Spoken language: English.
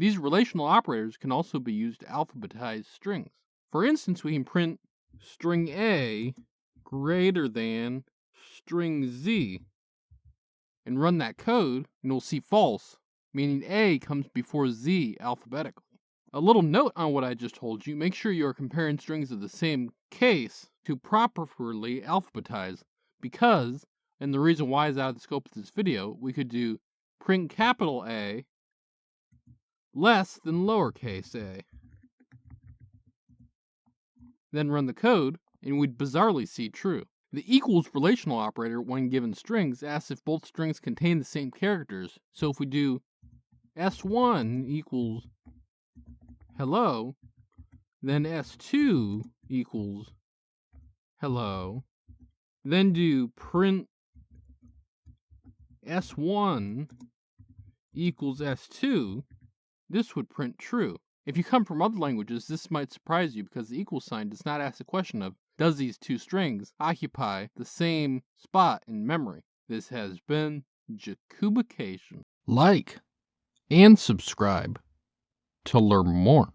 These relational operators can also be used to alphabetize strings. For instance, we can print string A greater than string Z and run that code, and we'll see false, meaning A comes before Z alphabetically. A little note on what I just told you: make sure you are comparing strings of the same case to properly alphabetize, because, and the reason why is out of the scope of this video, we could do print capital A less than lowercase a. Then run the code, and we'd bizarrely see true. The equals relational operator, when given strings, asks if both strings contain the same characters. So if we do S1 equals hello, then S2 equals hello, then do print S1 equals S2, this would print true. If you come from other languages, this might surprise you because the equal sign does not ask the question of, does these two strings occupy the same spot in memory? This has been Jacobication. Like and subscribe to learn more.